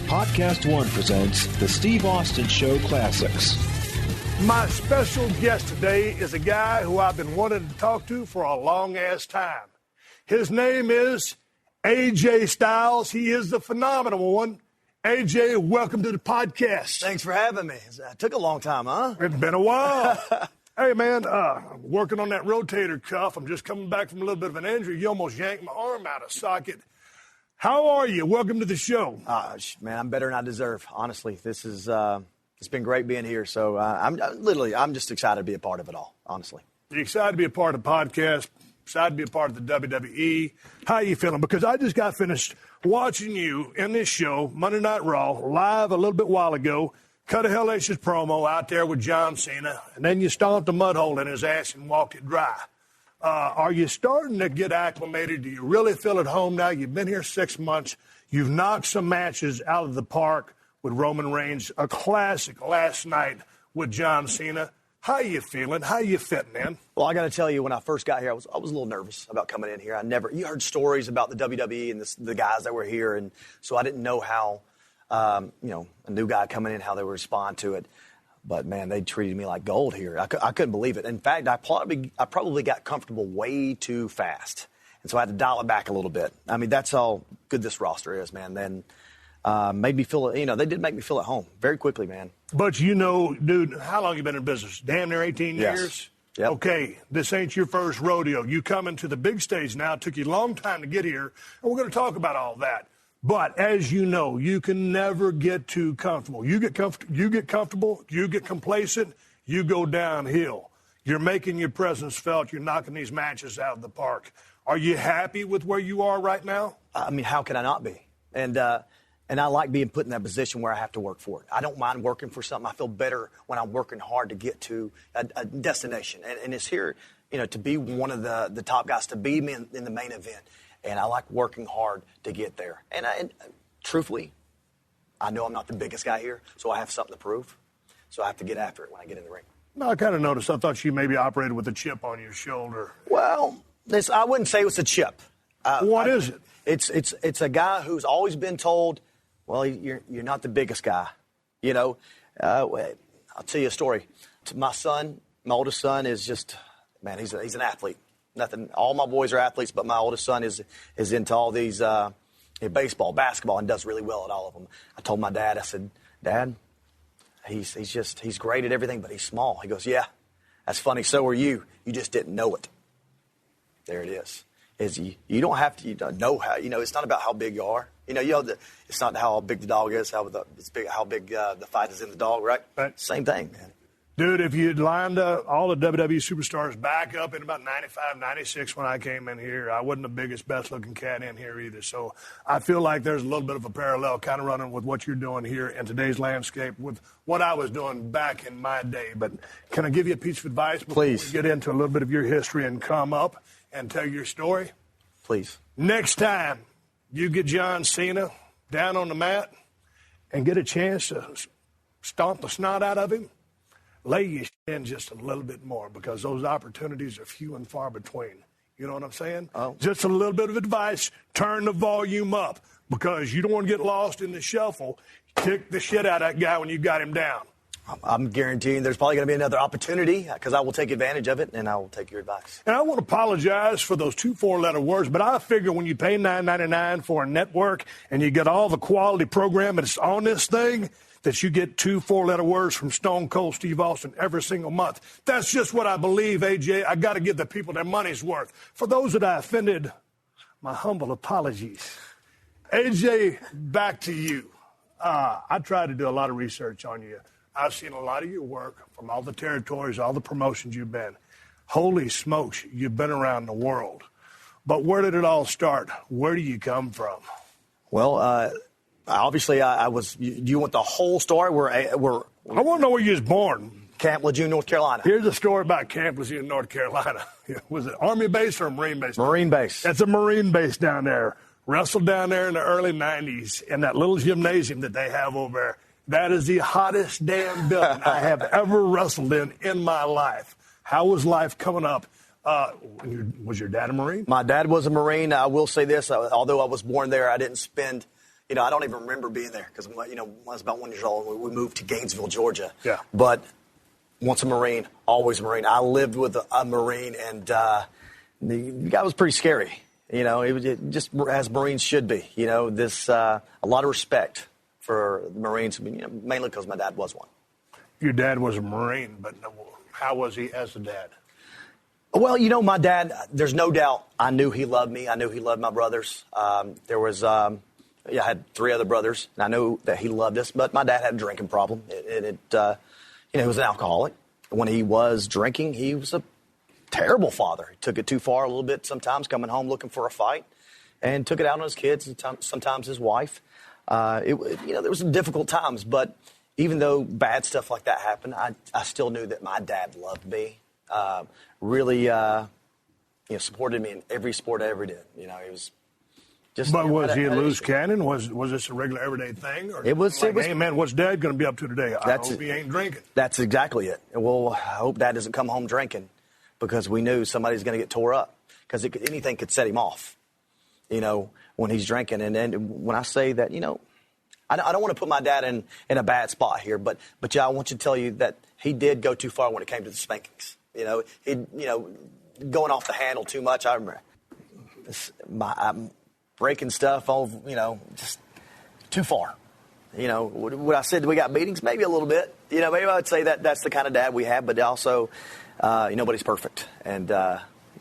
PodcastOne presents the Steve Austin Show Classics. My special guest today is a guy who I've been wanting to talk to for a long-ass time. His name is AJ Styles. He is the phenomenal one. AJ, welcome to the podcast. Thanks for having me. It took a long time, huh? It's been a while. Hey, man, I'm working on that rotator cuff. I'm just coming back from a little bit of an injury. You almost yanked my arm out of socket. How are you? Welcome to the show. Man, I'm better than I deserve. Honestly, this is it's been great being here. So I'm just excited to be a part of it all. Honestly, you excited to be a part of the podcast? Excited to be a part of the WWE? How are you feeling? Because I just got finished watching you in this show, Monday Night Raw, live a little bit while ago. Cut a hellacious promo out there with John Cena, and then you stomped a mud hole in his ass and walked it dry. Are you starting to get acclimated? Do you really feel at home now? You've been here 6 months. You've knocked some matches out of the park with Roman Reigns, a classic last night with John Cena. How you feeling? How you fitting in? Well, I got to tell you, when I first got here, I was a little nervous about coming in here. You heard stories about the WWE and the guys that were here, and so I didn't know how, a new guy coming in, how they would respond to it. But, man, they treated me like gold here. I couldn't believe it. In fact, I probably got comfortable way too fast. And so I had to dial it back a little bit. I mean, that's how good this roster is, man. Then made me feel, they did make me feel at home very quickly, man. But, dude, how long you been in business? Damn near 18 years? Yep. Okay, this ain't your first rodeo. You coming to the big stage now. It took you a long time to get here. And we're going to talk about all that. But as you know, you can never get too comfortable. You get comfortable, you get complacent, you go downhill. You're making your presence felt. You're knocking these matches out of the park. Are you happy with where you are right now? I mean, how can I not be? And I like being put in that position where I have to work for it. I don't mind working for something. I feel better when I'm working hard to get to a destination. And it's here, to be one of the top guys, to be in the main event. And I like working hard to get there. And truthfully, I know I'm not the biggest guy here, so I have something to prove. So I have to get after it when I get in the ring. No, I kind of noticed. I thought you maybe operated with a chip on your shoulder. Well, I wouldn't say it was a chip. What is it? It's a guy who's always been told, well, you're not the biggest guy. I'll tell you a story. My oldest son is just, man, he's an athlete. Nothing. All my boys are athletes, but my oldest son is into all these baseball, basketball, and does really well at all of them. I told my dad, I said, Dad, he's great at everything, but he's small. He goes, yeah, that's funny. So are you. You just didn't know it. There it is. You don't have to know how. It's not about how big you are. It's not how big the dog is. It's how big the fight is in the dog, right? Same thing, man. Dude, if you'd lined all the WWE superstars back up in about 95, 96 when I came in here, I wasn't the biggest, best-looking cat in here either. So I feel like there's a little bit of a parallel kind of running with what you're doing here in today's landscape with what I was doing back in my day. But can I give you a piece of advice before we get into a little bit of your history and come up and tell your story? Please. Next time you get John Cena down on the mat and get a chance to stomp the snot out of him, lay your in just a little bit more because those opportunities are few and far between. You know what I'm saying? Oh. Just a little bit of advice. Turn the volume up because you don't want to get lost in the shuffle. Kick the shit out of that guy when you got him down. I'm guaranteeing there's probably going to be another opportunity because I will take advantage of it, and I will take your advice. And I want to apologize for those 2 4-letter words, but I figure when you pay $9.99 for a network and you get all the quality program that's on this thing, that you get 2 4-letter words from Stone Cold Steve Austin every single month. That's just what I believe, AJ. I got to give the people their money's worth. For those that I offended, my humble apologies. AJ, back to you. I tried to do a lot of research on you. I've seen a lot of your work from all the territories, all the promotions you've been. Holy smokes, you've been around the world. But where did it all start? Where do you come from? Well, obviously, I was. Do you want the whole story? I want to know where you was born. Camp Lejeune, North Carolina. Here's a story about Camp Lejeune, North Carolina. Was it Army base or Marine base? Marine base. That's a Marine base down there. Wrestled down there in the early 90s in that little gymnasium that they have over there. That is the hottest damn building I have ever wrestled in my life. How was life coming up? Was your dad a Marine? My dad was a Marine. I will say this. Although I was born there, I didn't spend I don't even remember being there because, when I was about 1 year old, we moved to Gainesville, Georgia. Yeah. But once a Marine, always a Marine. I lived with a Marine, and the guy was pretty scary. It just as Marines should be. A lot of respect for the Marines, mainly because my dad was one. Your dad was a Marine, but how was he as a dad? Well, my dad, there's no doubt I knew he loved me. I knew he loved my brothers. I had 3 other brothers, and I knew that he loved us. But my dad had a drinking problem. He was an alcoholic. When he was drinking, he was a terrible father. He took it too far a little bit sometimes, coming home looking for a fight, and took it out on his kids and sometimes his wife. There was some difficult times, but even though bad stuff like that happened, I still knew that my dad loved me. Really, supported me in every sport I ever did. He was just. But was he a loose cannon? Was this a regular everyday thing? Or it was. Hey man, what's Dad going to be up to today? I hope he ain't drinking. That's exactly it. Well, I hope Dad doesn't come home drinking, because we knew somebody's going to get tore up, because anything could set him off. When he's drinking, and then when I say that, I don't want to put my dad in a bad spot here, but I want to tell you that he did go too far when it came to the spankings. Going off the handle too much. I remember I'm breaking stuff over, just too far. When I said we got beatings, maybe a little bit. Maybe I would say that that's the kind of dad we have, but also nobody's perfect. And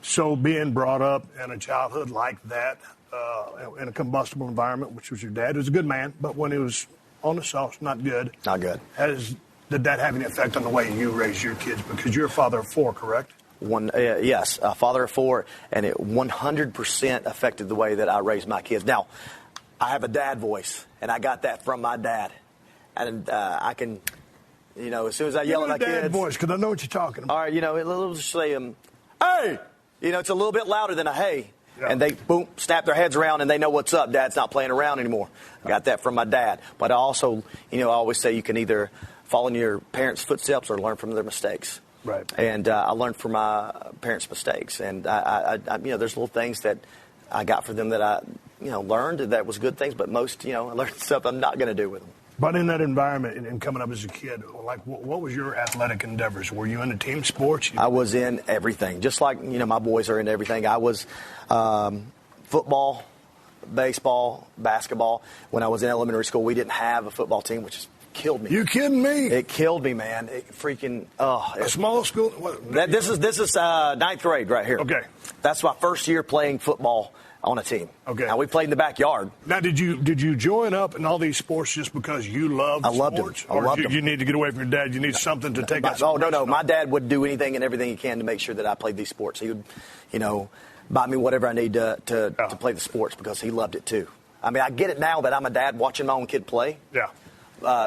so being brought up in a childhood like that, in a combustible environment, which was your dad, was a good man, but when he was on the sauce, not good. Not good. Did that have any effect on the way you raised your kids? Because you're a father of 4, correct? Yes, a father of 4, and it 100% affected the way that I raised my kids. Now, I have a dad voice, and I got that from my dad. And I can, as soon as I yell at my kids. Dad voice, because I know what you're talking about. All right, it'll just say, hey! It's a little bit louder than a hey. Yeah. And they, boom, snap their heads around, and they know what's up. Dad's not playing around anymore. I got that from my dad. But I also, I always say you can either follow in your parents' footsteps or learn from their mistakes. Right. And I learned from my parents' mistakes. And, I there's little things that I got from them that I, learned that was good things. But most, I learned stuff I'm not going to do with them. But in that environment and coming up as a kid, what was your athletic endeavors? Were you into team sports? I was in everything. Just like, my boys are in everything. I was football, baseball, basketball. When I was in elementary school, we didn't have a football team, which is killed me. You kidding me? It killed me, man. It freaking a small school. This is ninth grade right here. Okay, that's my first year playing football on a team. Okay, now we played in the backyard. Now, did you join up in all these sports just because you loved sports? Them. I loved them. You need to get away from your dad. You need something to take us. Oh no! My dad would do anything and everything he can to make sure that I played these sports. He would, buy me whatever I need to play the sports because he loved it too. I mean, I get it now that I'm a dad watching my own kid play. Yeah.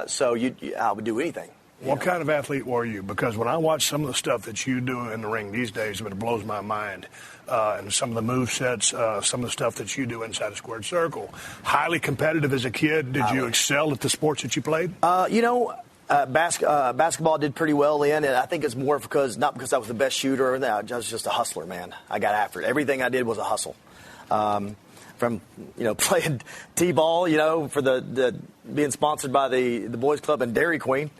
So I would do anything. What kind of athlete were you? Because when I watch some of the stuff that you do in the ring these days, it blows my mind. And some of the move sets, some of the stuff that you do inside a squared circle. Highly competitive as a kid. Did you excel at the sports that you played? Basketball did pretty well in, and I think it's more not because I was the best shooter. I was just a hustler, man. I got after it. Everything I did was a hustle. From playing t-ball, for the being sponsored by the boys club and Dairy Queen,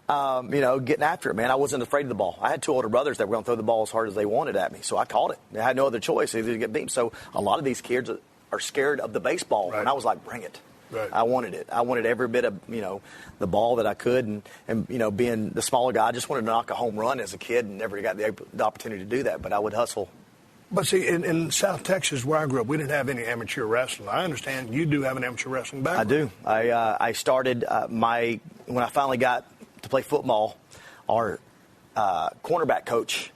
getting after it, man. I wasn't afraid of the ball. I had 2 older brothers that were going to throw the ball as hard as they wanted at me, so I caught it. I had no other choice either to get beat. So a lot of these kids are scared of the baseball, and I was like, bring it. Right. I wanted it. I wanted every bit of the ball that I could, and being the smaller guy, I just wanted to knock a home run as a kid, and never got the opportunity to do that. But I would hustle. But see, in South Texas, where I grew up, we didn't have any amateur wrestling. I understand you do have an amateur wrestling background. I do. I started when I finally got to play football. Our cornerback coach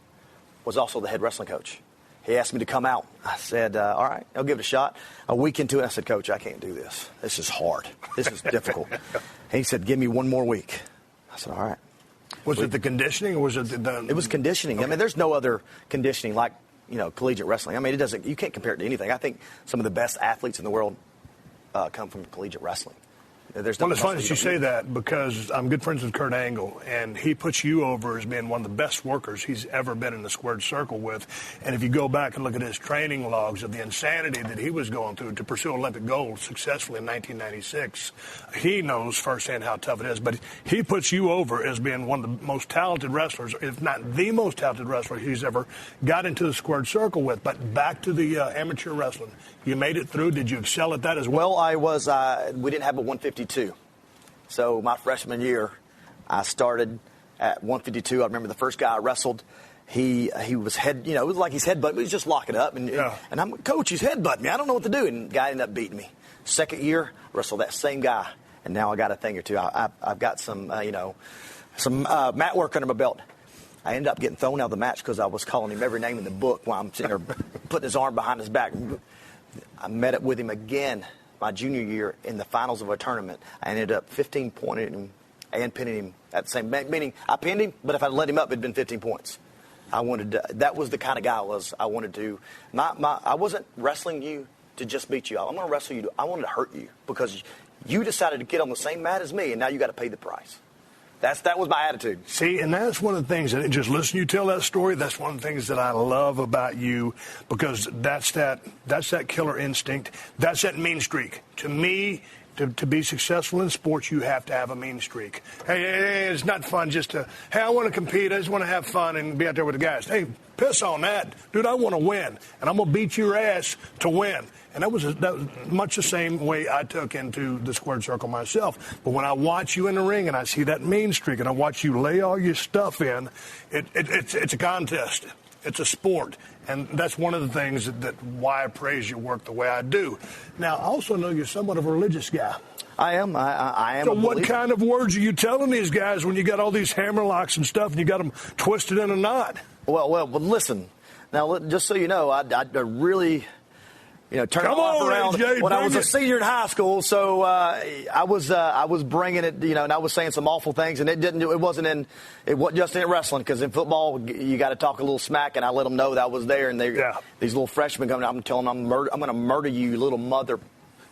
was also the head wrestling coach. He asked me to come out. I said, all right, I'll give it a shot. A week into it, I said, Coach, I can't do this. This is hard. This is difficult. And he said, give me 1 more week. I said, all right. Was it the conditioning or was it the... It was conditioning. Okay. I mean, there's no other conditioning like, collegiate wrestling. I mean, you can't compare it to anything. I think some of the best athletes in the world come from collegiate wrestling. There's Well, no it's funny muscle that you say that because I'm good friends with Kurt Angle, and he puts you over as being one of the best workers he's ever been in the squared circle with. And if you go back and look at his training logs of the insanity that he was going through to pursue Olympic gold successfully in 1996, he knows firsthand how tough it is. But he puts you over as being one of the most talented wrestlers, if not the most talented wrestler he's ever got into the squared circle with. But back to the amateur wrestling. You made it through. Did you excel at that as well? Well, I was. We didn't have a 152. So my freshman year, I started at 152. I remember the first guy I wrestled. He was it was like he's headbutting me. He's just locking up. And I'm, Coach, he's headbutting me. I don't know what to do. And the guy ended up beating me. Second year, I wrestled that same guy. And now I got a thing or two. I've got some mat work under my belt. I ended up getting thrown out of the match because I was calling him every name in the book while I'm sitting there putting his arm behind his back. I met up with him again my junior year in the finals of a tournament. I ended up 15-pointing him and pinning him at the same, meaning I pinned him, but if I'd let him up, it'd been 15 points. That was the kind of guy I was. I wanted to, I wasn't wrestling you to just beat you. I'm going to wrestle you. I wanted to hurt you because you decided to get on the same mat as me, and now you got to pay the price. That was my attitude. See, and that's one of the things that just listen to you tell that story. That's one of the things that I love about you because that's that killer instinct. That's that mean streak. To me, to be successful in sports, you have to have a mean streak. Hey, it's not fun just to, hey, I want to compete. I just want to have fun and be out there with the guys. Hey, piss on that. Dude, I want to win, and I'm going to beat your ass to win. And that was much the same way I took into the squared circle myself. But when I watch you in the ring and I see that mean streak and I watch you lay all your stuff in, it's a contest. It's a sport. And that's one of the things that why I praise your work the way I do. Now, I also know you're somewhat of a religious guy. I am. I am. So what kind of words are you telling these guys when you got all these hammerlocks and stuff and you got them twisted in a knot? Well, listen. Now, just so you know, I really... turn my life around AJ, when I was a senior in high school. So I was bringing it, and I was saying some awful things, and it wasn't just in wrestling, because in football you got to talk a little smack, and I let them know that I was there, and these little freshmen coming, I'm telling them I'm going to murder you, you little mother.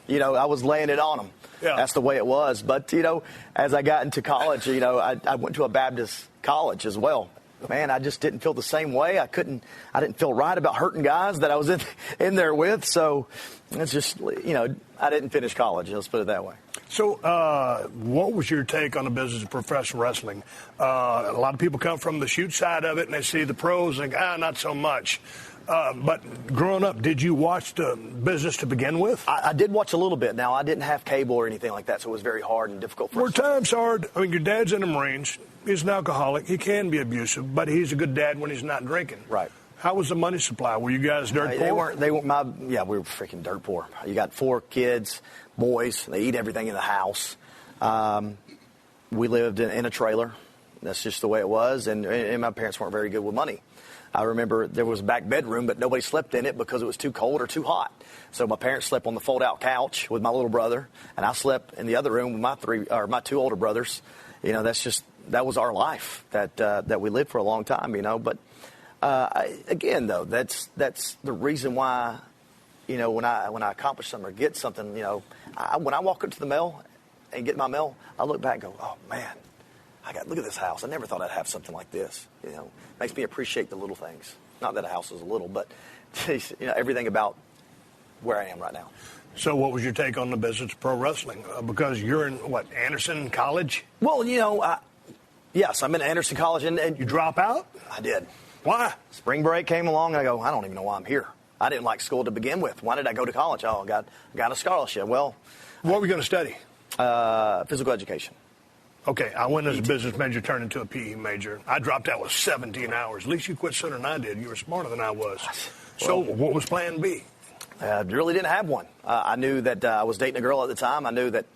I was laying it on them. Yeah. That's the way it was. But as I got into college, I went to a Baptist college as well. Man, I just didn't feel the same way. I didn't feel right about hurting guys that I was in there with. So it's just, I didn't finish college. Let's put it that way. So what was your take on the business of professional wrestling? A lot of people come from the shoot side of it, and they see the pros and think, not so much. But growing up, did you watch the business to begin with? I did watch a little bit. Now, I didn't have cable or anything like that, so it was very hard and difficult for us. Were times hard? I mean, your dad's in the Marines. He's an alcoholic. He can be abusive, but he's a good dad when he's not drinking. Right. How was the money supply? Were you guys dirt poor? They weren't. We were freaking dirt poor. You got 4 kids, boys. They eat everything in the house. We lived in a trailer. That's just the way it was, and my parents weren't very good with money. I remember there was a back bedroom, but nobody slept in it because it was too cold or too hot. So my parents slept on the fold-out couch with my little brother, and I slept in the other room with my 2 older brothers. That was our life that we lived for a long time. But again, though, that's the reason why. When I accomplish something or get something, when I walk up to the mail and get my mail, I look back and go, oh man. Look at this house. I never thought I'd have something like this. Makes me appreciate the little things. Not that a house is a little, but everything about where I am right now. So what was your take on the business of pro wrestling? Because you're in, Anderson College? Well, yes, I'm in Anderson College. And you drop out? I did. Why? Spring break came along, and I go, I don't even know why I'm here. I didn't like school to begin with. Why did I go to college? Oh, I got a scholarship. Well. What were you going to study? Physical education. Okay, I went as a business major, turned into a PE major. I dropped out with 17 hours. At least you quit sooner than I did. You were smarter than I was. So what was plan B? Really didn't have one. I knew that I was dating a girl at the time. I knew that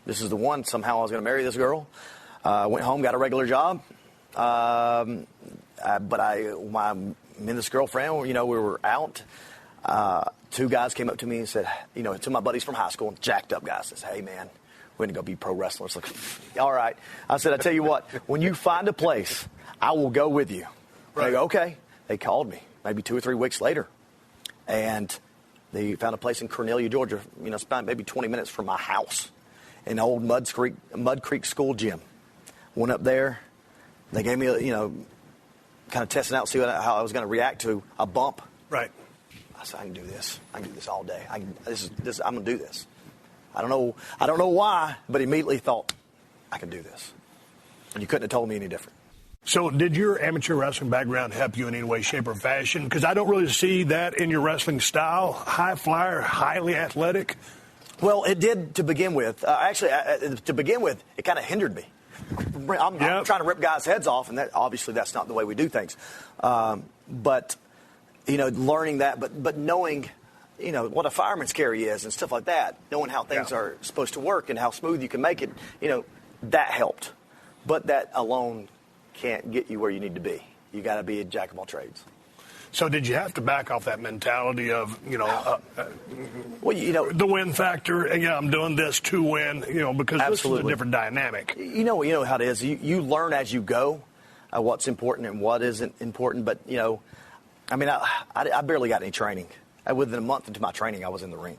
this is the one. Somehow I was going to marry this girl. Went home, got a regular job. But me and this girlfriend, we were out. 2 guys came up to me and said, to my buddies from high school, jacked up guys, says, hey, man. We're going to go be pro wrestlers. Like, all right. I said, I tell you what, when you find a place, I will go with you. Right. They go, okay. They called me maybe 2 or 3 weeks later. And they found a place in Cornelia, Georgia, about maybe 20 minutes from my house. in old Mud Creek School gym. Went up there. They gave me, kind of testing out, see how I was going to react to a bump. Right. I said, I can do this. I can do this all day. I'm going to do this. I don't know why, but immediately thought, I can do this. And you couldn't have told me any different. So did your amateur wrestling background help you in any way, shape, or fashion? Because I don't really see that in your wrestling style. High flyer, highly athletic. Well, it did to begin with. To begin with, it kind of hindered me. I'm trying to rip guys' heads off, and obviously that's not the way we do things. But learning that, but knowing, what a fireman's carry is and stuff like that, knowing how things are supposed to work and how smooth you can make it, that helped. But that alone can't get you where you need to be. You got to be a jack of all trades. So did you have to back off that mentality of, the win factor? I'm doing this to win, because Absolutely. This is a different dynamic. You know how it is. You learn as you go what's important and what isn't important. But, I barely got any training. Within a month into my training, I was in the ring.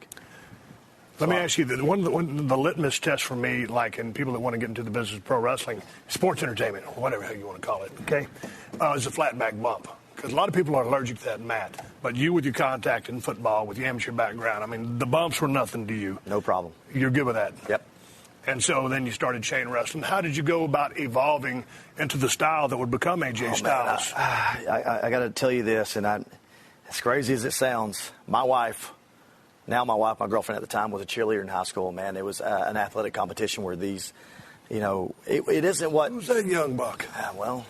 Let me ask you, one of the litmus tests for me, like in people that want to get into the business of pro wrestling, sports entertainment, whatever you want to call it, okay, is a flat back bump. Because a lot of people are allergic to that mat. But you, with your contact in football, with your amateur background, the bumps were nothing to you. No problem. You're good with that? Yep. And so then you started chain wrestling. How did you go about evolving into the style that would become AJ Styles? I got to tell you this, and as crazy as it sounds, my girlfriend at the time, was a cheerleader in high school. Man, it was an athletic competition where these, it isn't what. Who's that young buck? Well,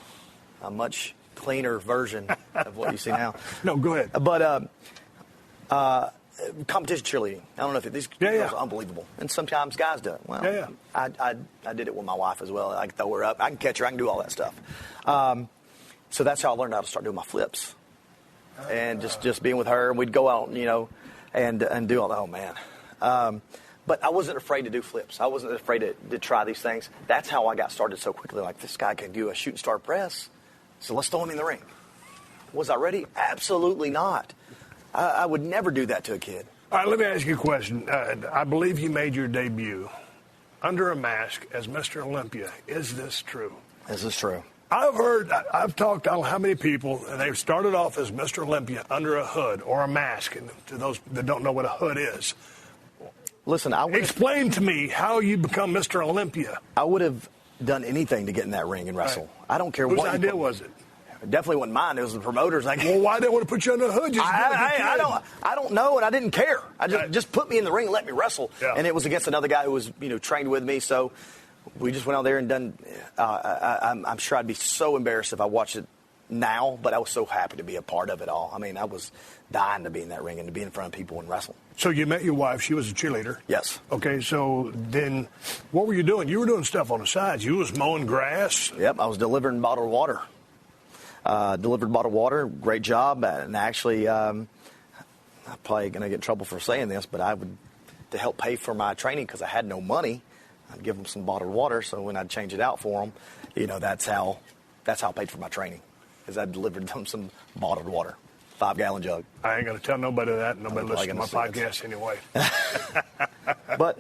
a much cleaner version of what you see now. No, go ahead. But competition cheerleading. I don't know if these girls are unbelievable, and sometimes guys do it. Well, I did it with my wife as well. I can throw her up, I can catch her, I can do all that stuff. So that's how I learned how to start doing my flips, and just being with her, and we'd go out, and do all that. Oh man. But I wasn't afraid to do flips. I wasn't afraid to try these things. That's how I got started so quickly. Like, this guy can do a shooting star press, so let's throw him in the ring. Was I ready? Absolutely not. I would never do that to a kid. All right, let me ask you a question. I believe you made your debut under a mask as Mr. Olympia. Is this true? This is true. I've talked to how many people, and they've started off as Mr. Olympia under a hood or a mask. And to those that don't know what a hood is, listen, explain to me how you become Mr. Olympia. I would have done anything to get in that ring and wrestle. Right. I don't care what. Whose idea was it? Definitely wasn't mine. It was the promoters. Well, why didn't want to put you under the hood? I don't know, and I didn't care. Just put me in the ring and let me wrestle. Yeah. And it was against another guy who was trained with me. So we just went out there and done. I'm sure I'd be so embarrassed if I watched it now, but I was so happy to be a part of it all. I was dying to be in that ring and to be in front of people and wrestle. So you met your wife. She was a cheerleader. Yes. Okay, so then what were you doing? You were doing stuff on the sides. You was mowing grass. Yep, I was delivering bottled water. Great job. And actually, I'm probably going to get in trouble for saying this, but to help pay for my training, because I had no money, I'd give them some bottled water. So when I'd change it out for them, that's how I paid for my training, because I delivered them some bottled water, 5-gallon jug. I ain't going to tell nobody that. Nobody listens to my podcast anyway. But,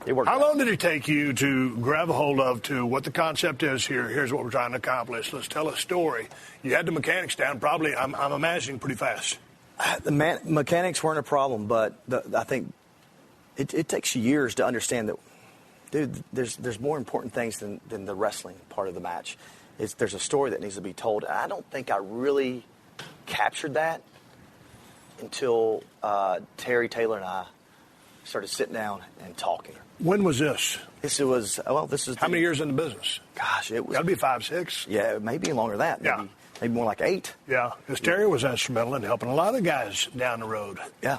it worked. How long did it take you to grab a hold of to what the concept is here? Here's what we're trying to accomplish. Let's tell a story. You had the mechanics down probably, I'm imagining, pretty fast. The mechanics weren't a problem, but I think it takes years to understand that, dude, there's more important things than the wrestling part of the match. There's a story that needs to be told. And I don't think I really captured that until Terry Taylor and I started sitting down and talking. When was this? This is. How many years in the business? Gosh, it was. Got to be 5, 6. Yeah, maybe longer than that. Maybe more like 8. Yeah, because Terry was instrumental in helping a lot of guys down the road. Yeah,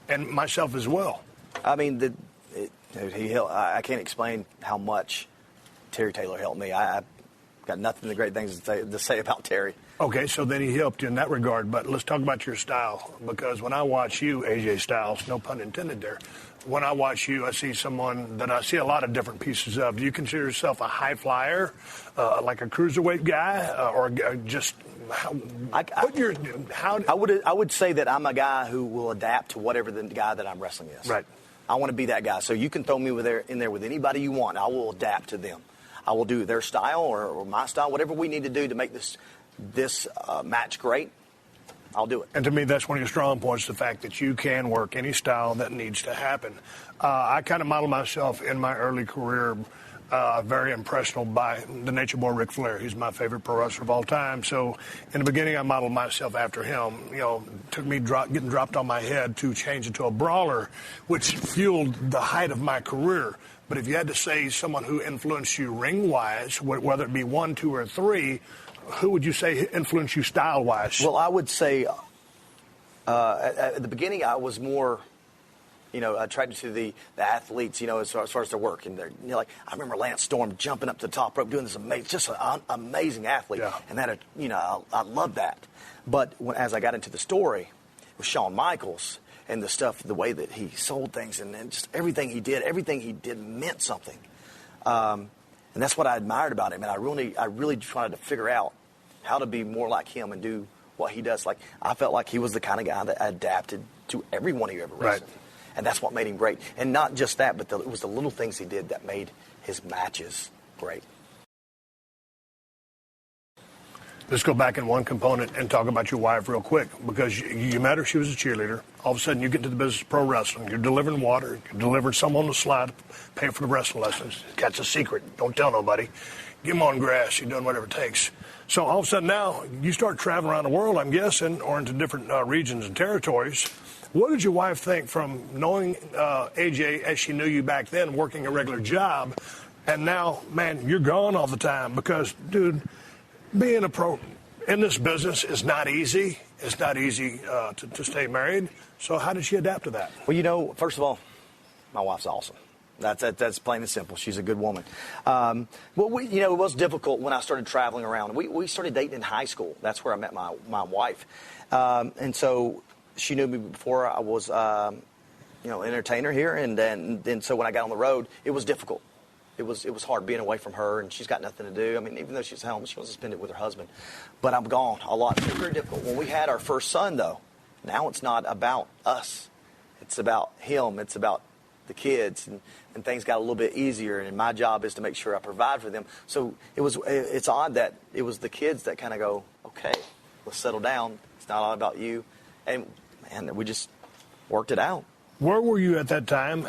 and myself as well. He helped. I can't explain how much Terry Taylor helped me. I got nothing but great things to say about Terry. Okay, so then he helped you in that regard, but let's talk about your style, because when I watch you, AJ Styles, no pun intended there, when I watch you, I see someone that I see a lot of different pieces of. Do you consider yourself a high flyer, like a cruiserweight guy, or just I would say that I'm a guy who will adapt to whatever the guy that I'm wrestling is. Right. I want to be that guy. So you can throw me in there with anybody you want. I will adapt to them. I will do their style or my style, whatever we need to do to make this match great. I'll do it. And to me, that's one of your strong points, the fact that you can work any style that needs to happen. I kind of model myself in my early career very impressionable by the Nature Boy Ric Flair. He's my favorite pro wrestler of all time. So in the beginning, I modeled myself after him. You know, it took me getting dropped on my head to change into a brawler, which fueled the height of my career. But if you had to say someone who influenced you ring-wise, whether it be 1, 2, or 3, who would you say influenced you style-wise? Well, I would say at the beginning I was more, attracted to the athletes, as far as their work. And like I remember Lance Storm jumping up to the top rope, doing this amazing, just an amazing athlete. Yeah. And that, I love that. But as I got into the story with Shawn Michaels and the stuff, the way that he sold things and just everything he did meant something. And that's what I admired about him. And I really tried to figure out how to be more like him and do what he does. Like, I felt like he was the kind of guy that adapted to everyone he ever wrestled. Right. And that's what made him great. And not just that, but it was the little things he did that made his matches great. Let's go back in one component and talk about your wife real quick, because you met her, she was a cheerleader. All of a sudden, you get into the business of pro wrestling. You're delivering water. You're delivering someone on the slide, paying for the wrestling lessons. That's a secret. Don't tell nobody. Get them on grass. You're doing whatever it takes. So all of a sudden now, you start traveling around the world, I'm guessing, or into different regions and territories. What did your wife think from knowing AJ as she knew you back then, working a regular job, and now, man, you're gone all the time? Because, dude, being a pro in this business is not easy. It's not easy to stay married. So how did she adapt to that? Well, first of all, my wife's awesome. That's plain and simple. She's a good woman. It was difficult when I started traveling around. We started dating in high school. That's where I met my wife. And so she knew me before I was, an entertainer here. And then so when I got on the road, it was difficult. It was hard being away from her, and she's got nothing to do. I mean, even though she's home, she wants to spend it with her husband. But I'm gone a lot. It's very difficult. When we had our first son, though, now it's not about us. It's about him. It's about the kids, and things got a little bit easier, and my job is to make sure I provide for them. So it's odd that it was the kids that kind of go, okay, let's settle down. It's not all about you. And we just worked it out. Where were you at that time,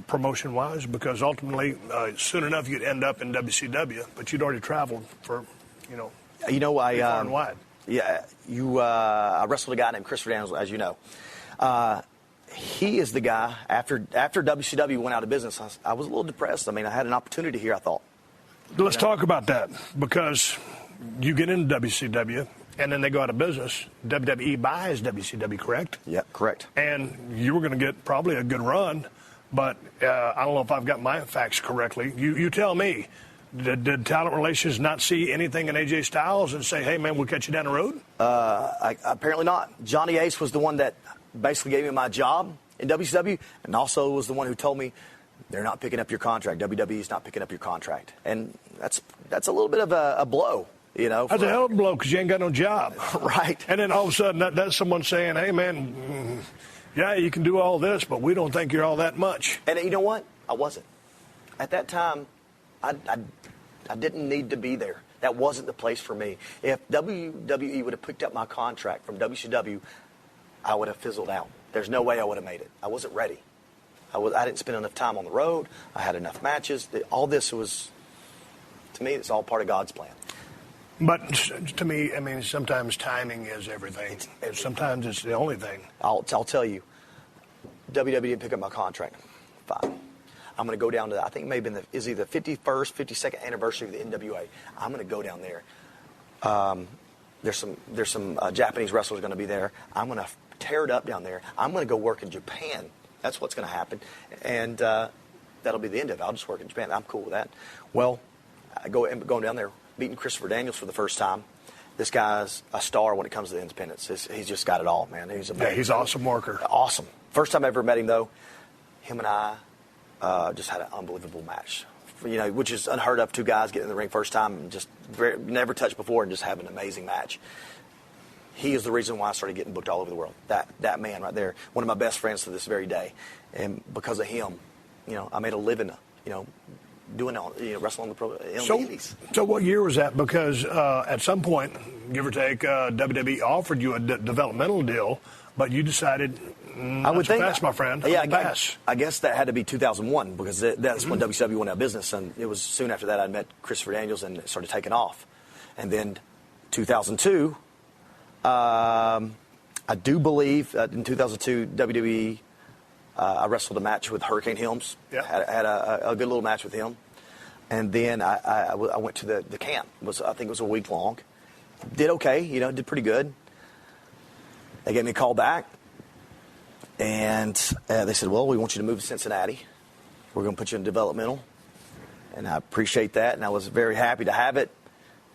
promotion-wise? Because ultimately, soon enough, you'd end up in WCW, but you'd already traveled for, far and wide. Yeah, I wrestled a guy named Christopher Daniels, as you know. He is the guy, after WCW went out of business, I was a little depressed. I mean, I had an opportunity here, I thought. Let's talk about that, because you get into WCW, and then they go out of business. WWE buys WCW, correct? Yeah, correct. And you were going to get probably a good run, but I don't know if I've got my facts correctly. You tell me. Did Talent Relations not see anything in AJ Styles and say, hey, man, we'll catch you down the road? Apparently not. Johnny Ace was the one that basically gave me my job in WCW, and also was the one who told me they're not picking up your contract. WWE's not picking up your contract. And that's a little bit of a blow. That's a hell of a blow, because you ain't got no job. Right. And then all of a sudden, that's someone saying, hey, man, yeah, you can do all this, but we don't think you're all that much. And you know what? I wasn't. At that time, I didn't need to be there. That wasn't the place for me. If WWE would have picked up my contract from WCW, I would have fizzled out. There's no way I would have made it. I wasn't ready. I didn't spend enough time on the road. I had enough matches. All this was, to me, it's all part of God's plan. But to me, I mean, sometimes timing is everything. Sometimes it's the only thing. I'll tell you, WWE didn't pick up my contract. Fine. I'm going to go down to, I think maybe is either 51st, 52nd anniversary of the NWA. I'm going to go down there. There's some Japanese wrestlers going to be there. I'm going to tear it up down there. I'm going to go work in Japan. That's what's going to happen. And that'll be the end of it. I'll just work in Japan. I'm cool with that. Well, going down there, meeting Christopher Daniels for the first time. This guy's a star when it comes to the independents. He's just got it all, man. He's amazing. Yeah, he's an awesome worker. Awesome. First time I ever met him, though, him and I just had an unbelievable match. Which is unheard of. Two guys getting in the ring first time and just never touched before and just have an amazing match. he is the reason why I started getting booked all over the world. That man right there, one of my best friends to this very day. And because of him, I made a living, doing all, wrestling on the indies. So what year was that? Because at some point, give or take, WWE offered you a developmental deal, but you decided, I would think pass, my friend. Yeah, pass. I guess that had to be 2001 because that's when WCW went out of business, and it was soon after that I met Christopher Daniels and it started taking off. And then 2002, I do believe in 2002 WWE. I wrestled a match with Hurricane Helms. Yeah. Had a good little match with him. And then I went to the camp. I think it was a week long. Did okay, did pretty good. They gave me a call back. And they said, well, we want you to move to Cincinnati. We're going to put you in developmental. And I appreciate that. And I was very happy to have it.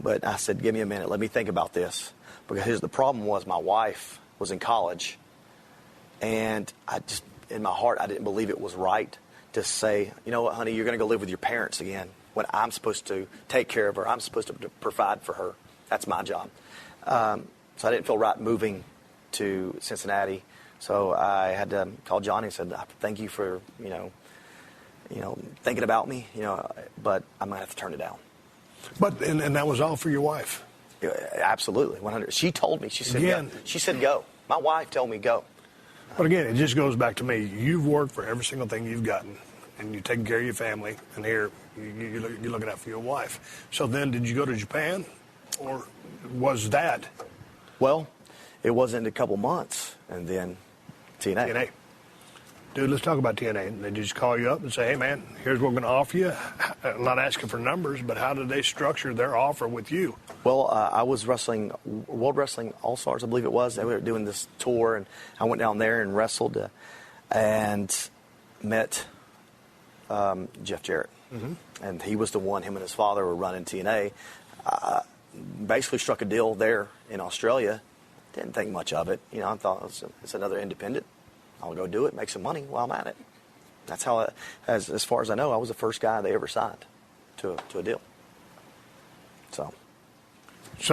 But I said, give me a minute. Let me think about this. Because here's the problem was my wife was in college. And in my heart, I didn't believe it was right to say, you know what, honey, you're going to go live with your parents again when I'm supposed to take care of her. I'm supposed to provide for her. That's my job. So I didn't feel right moving to Cincinnati. So I had to call Johnny and said, thank you for, thinking about me, but I'm going to have to turn it down. But, and that was all for your wife? Yeah, absolutely, 100. She told me, she said, go. She said, go. My wife told me, go. But again, it just goes back to me. You've worked for every single thing you've gotten, and you're taking care of your family, and here you're looking out for your wife. So then did you go to Japan, or was that? Well, it wasn't a couple months, and then TNA. Dude, let's talk about TNA. They just call you up and say, hey, man, here's what we're going to offer you. I'm not asking for numbers, but how did they structure their offer with you? Well, I was wrestling World Wrestling All-Stars, I believe it was. They were doing this tour, and I went down there and wrestled and met Jeff Jarrett. Mm-hmm. And he was the one, him and his father were running TNA. Basically struck a deal there in Australia. Didn't think much of it. I thought it's another independent. I'll go do it, make some money while I'm at it. That's how, as far as I know, I was the first guy they ever signed to a deal. So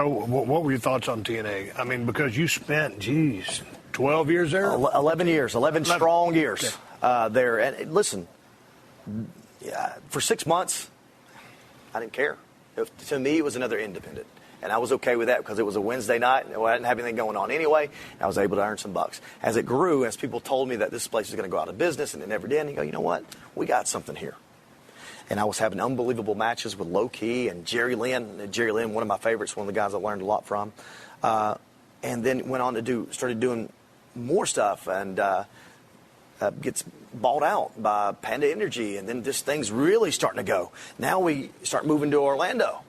what were your thoughts on TNA? I mean, because you spent, 12 years there? 11 years, 11 strong years there. And listen, for 6 months, I didn't care. To me, it was another independent. And I was okay with that because it was a Wednesday night. And I didn't have anything going on anyway. And I was able to earn some bucks. As it grew, as people told me that this place was going to go out of business, and it never did, and you go, you know what? We got something here. And I was having unbelievable matches with Low Key and Jerry Lynn. Jerry Lynn, one of my favorites, one of the guys I learned a lot from. And then went on to started doing more stuff and gets bought out by Panda Energy. And then this thing's really starting to go. Now we start moving to Orlando.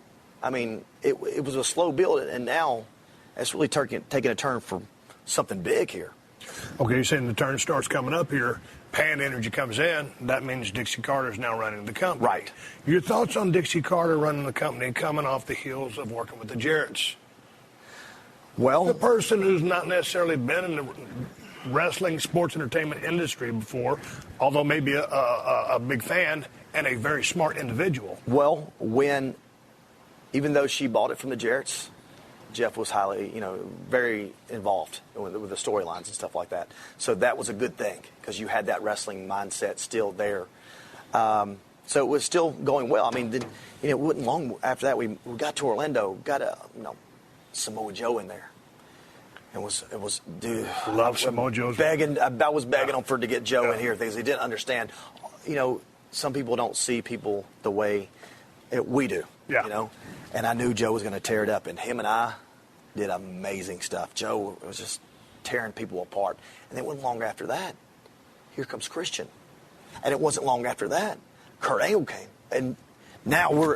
I mean, it was a slow build, and now it's really taking a turn for something big here. Okay, you're saying the turn starts coming up here. Pan Energy comes in. That means Dixie Carter's now running the company. Right. Your thoughts on Dixie Carter running the company coming off the heels of working with the Jarretts? Well, the person who's not necessarily been in the wrestling, sports, entertainment industry before, although maybe a big fan and a very smart individual. Well, even though she bought it from the Jarretts, Jeff was highly, very involved with the storylines and stuff like that. So that was a good thing because you had that wrestling mindset still there. So it was still going well. I mean, it wasn't long after that we got to Orlando, got Samoa Joe in there. It was dude. Love Samoa Joe's. I was begging them to get Joe in here because they didn't understand. Some people don't see people the way we do. Yeah. And I knew Joe was going to tear it up, and him and I did amazing stuff. Joe was just tearing people apart. And it wasn't long after that, here comes Christian. And it wasn't long after that, Kurt Angle came. And now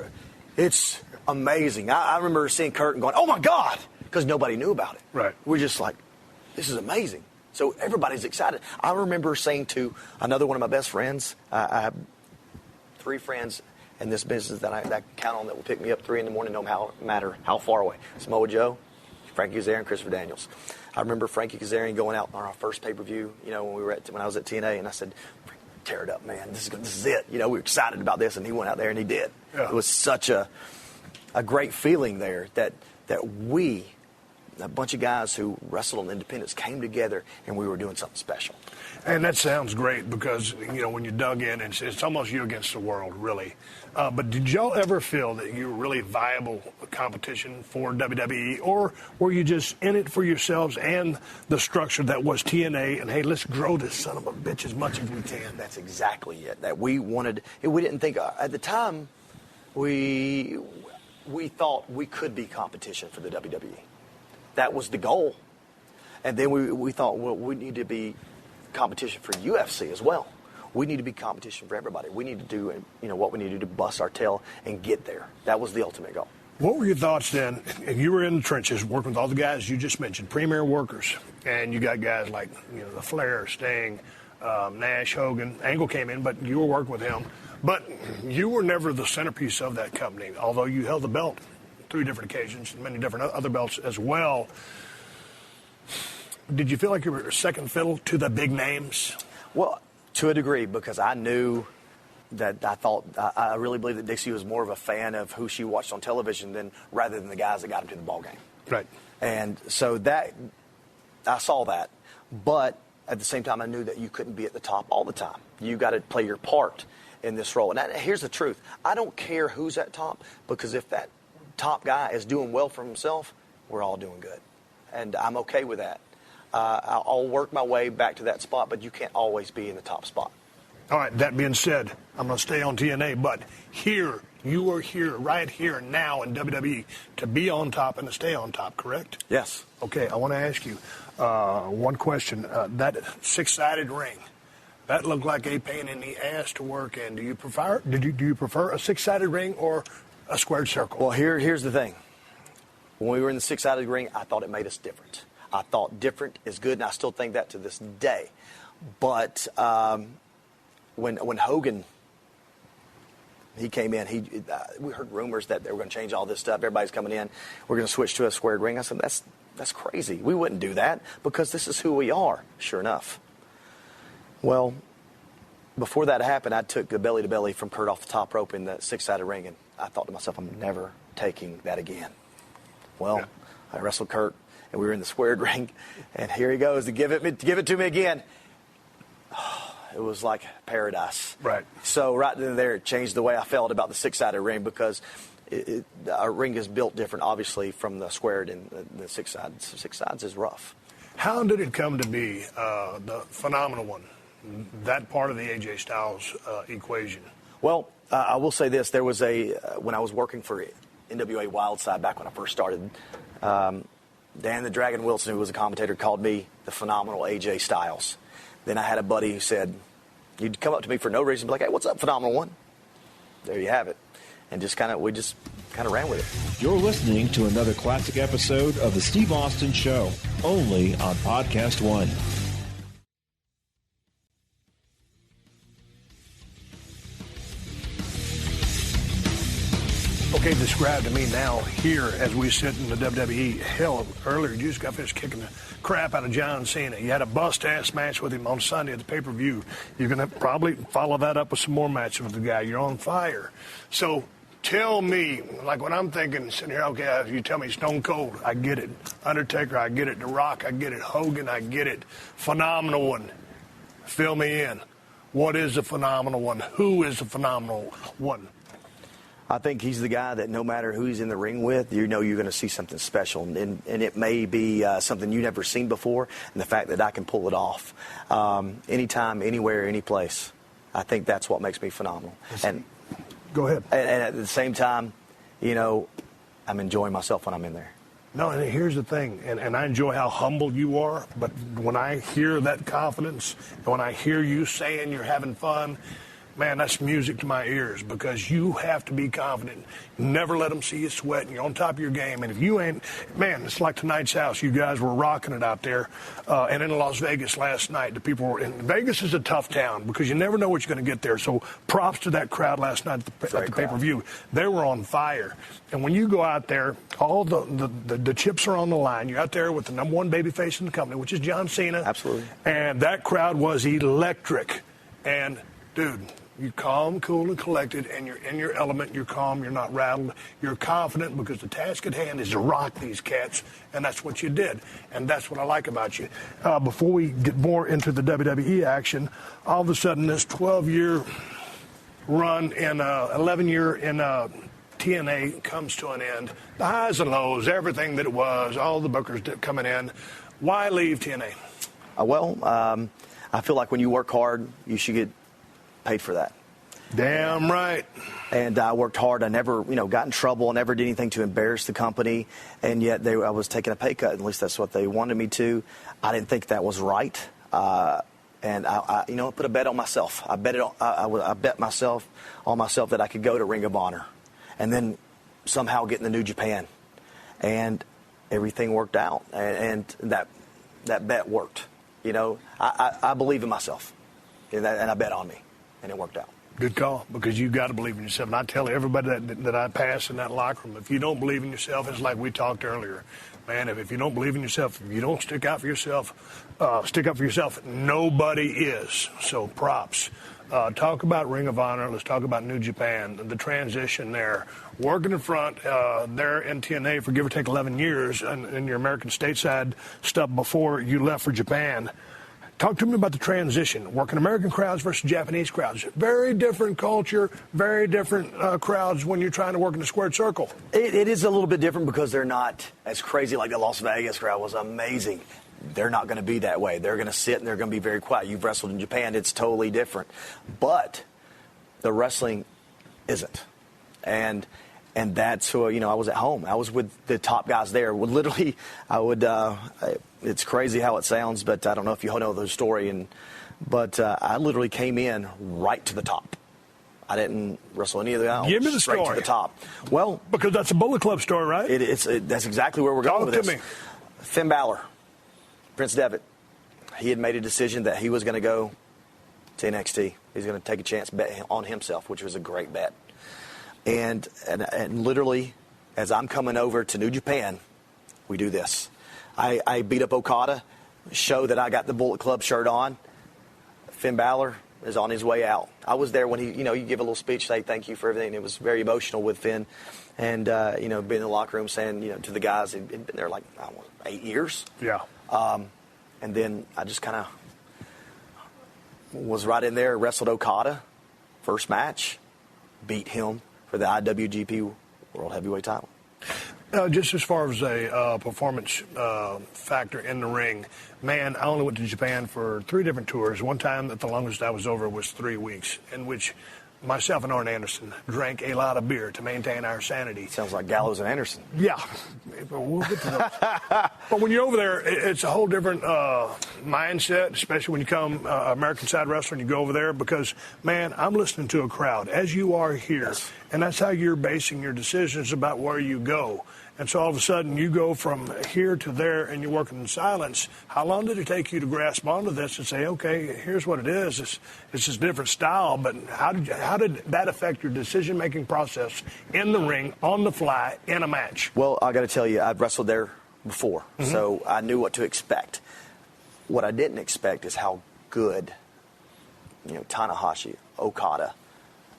it's amazing. I remember seeing Kurt and going, oh, my God, because nobody knew about it. Right. We're just like, this is amazing. So everybody's excited. I remember saying to another one of my best friends, I have 3 friends in this business that I count on that will pick me up 3 in the morning, no matter how far away. Samoa Joe, Frankie Kazarian, and Christopher Daniels. I remember Frankie Kazarian going out on our first pay-per-view, when I was at TNA, and I said, tear it up, man. This is it. We were excited about this, and he went out there and he did. Yeah. It was such a great feeling there that we a bunch of guys who wrestled on independents came together, and we were doing something special. And that sounds great because, when you dug in, it's almost you against the world, really. But did y'all ever feel that you were really viable competition for WWE, or were you just in it for yourselves and the structure that was TNA, and, hey, let's grow this son of a bitch as much as we can? That's exactly it. That we wanted, we didn't think, at the time, we thought we could be competition for the WWE. That was the goal. And then we thought, well, we need to be competition for UFC as well. We need to be competition for everybody. We need to do, what we need to do to bust our tail and get there. That was the ultimate goal. What were your thoughts then? You were in the trenches working with all the guys you just mentioned, premier workers, and you got guys like, the Flair, Sting, Nash, Hogan. Angle came in, but you were working with him. But you were never the centerpiece of that company, although you held the belt 3 different occasions, many different other belts as well. Did you feel like you were second fiddle to the big names? Well, to a degree, because I knew that I really believe that Dixie was more of a fan of who she watched on television rather than the guys that got him to the ball game. Right. And so that, I saw that. But at the same time, I knew that you couldn't be at the top all the time. You got to play your part in this role. And here's the truth. I don't care who's at top, because if that top guy is doing well for himself, we're all doing good. And I'm okay with that. I'll work my way back to that spot, but you can't always be in the top spot. All right, that being said, I'm going to stay on TNA, but you are here, right here now in WWE to be on top and to stay on top, correct? Yes. Okay, I want to ask you one question. That 6-sided ring, that looked like a pain in the ass to work in. Do you prefer a 6-sided ring or a squared circle? Well, here's the thing. When we were in the 6-sided ring, I thought it made us different. I thought different is good, and I still think that to this day. But when Hogan, he came in, we heard rumors that they were going to change all this stuff. Everybody's coming in. We're going to switch to a squared ring. I said, that's crazy. We wouldn't do that because this is who we are. Sure enough. Well, before that happened, I took the belly-to-belly from Kurt off the top rope in the 6-sided ring, and I thought to myself, I'm never taking that again. Well, yeah. I wrestled Kurt, and we were in the squared ring, and here he goes to give it to me again. It was like paradise. Right. So right then and there, it changed the way I felt about the 6-sided ring, because our ring is built different, obviously, from the squared and the 6 sides. 6 sides is rough. How did it come to be the phenomenal one, that part of the AJ Styles equation? Well, I will say this. There was when I was working for NWA Wildside back when I first started, Dan the Dragon Wilson, who was a commentator, called me the phenomenal AJ Styles. Then I had a buddy who said, you'd come up to me for no reason, be like, hey, what's up, phenomenal one? There you have it. And we just kind of ran with it. You're listening to another classic episode of The Steve Austin Show, only on PodcastOne. Okay, describe to me now, here, as we sit in the WWE, hell, earlier you just got finished kicking the crap out of John Cena. You had a bust-ass match with him on Sunday at the pay-per-view. You're going to probably follow that up with some more matches with the guy. You're on fire. So tell me, like when I'm thinking, sitting here, okay, if you tell me Stone Cold, I get it. Undertaker, I get it. The Rock, I get it. Hogan, I get it. Phenomenal one. Fill me in. What is the phenomenal one? Who is the phenomenal one? I think he's the guy that no matter who he's in the ring with, you're going to see something special. And it may be something you've never seen before, and the fact that I can pull it off anytime, anywhere, any place. I think that's what makes me phenomenal. And go ahead. And at the same time, I'm enjoying myself when I'm in there. No, and here's the thing, and I enjoy how humble you are, but when I hear that confidence, and when I hear you saying you're having fun, man, that's music to my ears, because you have to be confident. Never let them see you sweating. You're on top of your game. And if you ain't, man, it's like tonight's house. You guys were rocking it out there. And in Las Vegas last night, the people were in. Vegas is a tough town because you never know what you're going to get there. So props to that crowd last night at the pay-per-view. They were on fire. And when you go out there, all the chips are on the line. You're out there with the number one babyface in the company, which is John Cena. Absolutely. And that crowd was electric. And, dude, You're calm, cool, and collected, and you're in your element. You're calm. You're not rattled. You're confident because the task at hand is to rock these cats, and that's what you did. And that's what I like about you. Before we get more into the WWE action, all of a sudden this 12-year run and 11-year in TNA comes to an end. The highs and lows, everything that it was, all the bookers coming in. Why leave TNA? I feel like when you work hard, you should get paid for that. Damn right. And I worked hard. I never, got in trouble. I never did anything to embarrass the company. And yet I was taking a pay cut. At least that's what they wanted me to. I didn't think that was right. And I put a bet on myself. I bet on myself that I could go to Ring of Honor and then somehow get in the New Japan. And everything worked out. And that bet worked. I believe in myself. And I bet on me. And it worked out. Good call, because you got to believe in yourself. And I tell everybody that I pass in that locker room, if you don't believe in yourself, it's like we talked earlier. Man, if you don't believe in yourself, if you don't stick up for yourself, nobody is. So props. Talk about Ring of Honor. Let's talk about New Japan, the transition there. Working in front there in TNA for give or take 11 years in your American stateside stuff before you left for Japan. Talk to me about the transition, working American crowds versus Japanese crowds. Very different culture, very different crowds when you're trying to work in the squared circle. It is a little bit different because they're not as crazy. Like the Las Vegas crowd was amazing. They're not going to be that way. They're going to sit and they're going to be very quiet. You've wrestled in Japan. It's totally different. But the wrestling isn't. And that's who, I was at home. I was with the top guys there. It's crazy how it sounds, but I don't know if you know the story. But I literally came in right to the top. I didn't wrestle any of the guys. Give me the straight story. To the top. Well, because that's a Bullet Club story, right? That's exactly where we're going with this. Talk to me. Finn Balor, Prince Devitt, he had made a decision that he was going to go to NXT. He's going to take a chance bet on himself, which was a great bet. And literally, as I'm coming over to New Japan, we do this. I beat up Okada, show that I got the Bullet Club shirt on. Finn Balor is on his way out. I was there when you give a little speech, say thank you for everything. It was very emotional with Finn. And, being in the locker room saying, to the guys, he'd been there 8 years. Yeah. And then I just kind of was right in there, wrestled Okada, first match, beat him for the IWGP World Heavyweight title. Just as far as a performance factor in the ring, man, I only went to Japan for 3 different tours. One time that the longest I was over was 3 weeks, in which myself and Arn Anderson drank a lot of beer to maintain our sanity. Sounds like Gallows and Anderson. Yeah. We'll get to those. But when you're over there, it's a whole different mindset, especially when you come American side wrestler and you go over there, because, man, I'm listening to a crowd, as you are here. Yes. And that's how you're basing your decisions about where you go. And so all of a sudden you go from here to there and you're working in silence. How long did it take you to grasp onto this and say, okay, here's what it is. It's a different style, but how did that affect your decision-making process in the ring, on the fly, in a match? Well, I got to tell you, I've wrestled there before, so I knew what to expect. What I didn't expect is how good, Tanahashi, Okada,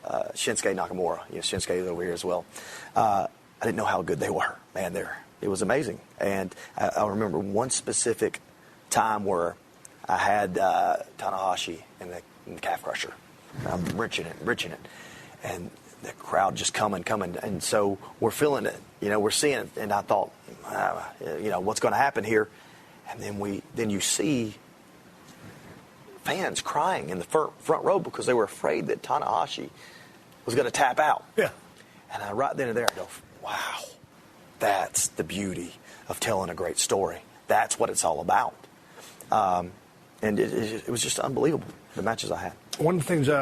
Shinsuke Nakamura, Shinsuke is over here as well. I didn't know how good they were. Man, it was amazing. And I remember one specific time where I had Tanahashi in the calf crusher. I'm wrenching it. And the crowd just coming. And so we're feeling it. We're seeing it. And I thought, what's going to happen here? And then you see fans crying in the front row because they were afraid that Tanahashi was going to tap out. Yeah. And right then and there, I go, wow, that's the beauty of telling a great story. That's what it's all about. And it was just unbelievable, the matches I had. One of the things that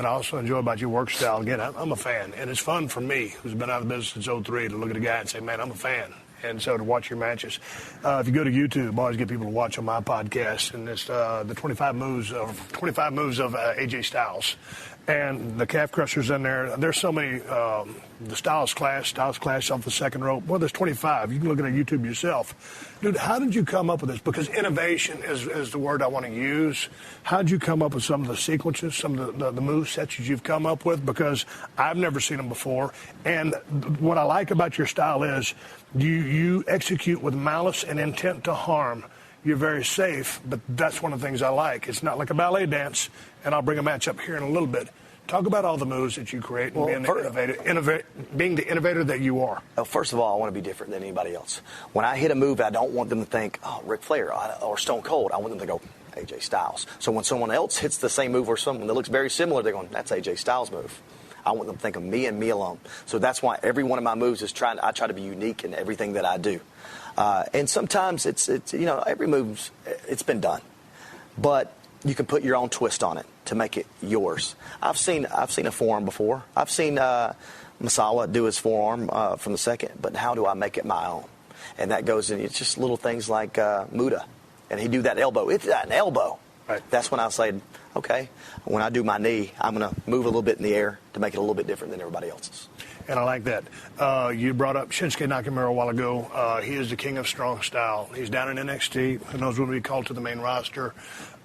I also enjoy about your work style, again, I'm a fan, and it's fun for me, who's been out of the business since 2003, to look at a guy and say, man, I'm a fan. And so to watch your matches. If you go to YouTube, I always get people to watch on my podcast, and it's the 25 moves of AJ Styles. and the calf crushers in there. There's so many, the Styles Clash off the second rope. Well, there's 25. You can look at it on YouTube yourself. Dude, how did you come up with this? Because innovation is the word I want to use. How did you come up with some of the sequences, some of the move sets that you've come up with? Because I've never seen them before. And what I like about your style is you execute with malice and intent to harm. You're very safe, but that's one of the things I like. It's not like a ballet dance, and I'll bring a match up here in a little bit. Talk about all the moves that you create and being the innovator that you are. First of all, I want to be different than anybody else. When I hit a move, I don't want them to think, oh, Ric Flair or Stone Cold. I want them to go, AJ Styles. So when someone else hits the same move or someone that looks very similar, they're going, that's AJ Styles' move. I want them to think of me and me alone. So that's why every one of my moves is I try to be unique in everything that I do. And sometimes it's every move's it's been done, but you can put your own twist on it to make it yours. I've seen a forearm before. I've seen Masawa do his forearm from the second, but how do I make it my own? And that goes in. It's just little things like Muda, and he do that elbow. It's an elbow. Right. That's when I say, okay, when I do my knee, I'm going to move a little bit in the air to make it a little bit different than everybody else's. And I like that. You brought up Shinsuke Nakamura a while ago. He is the king of strong style. He's down in NXT. Who knows when we called to the main roster.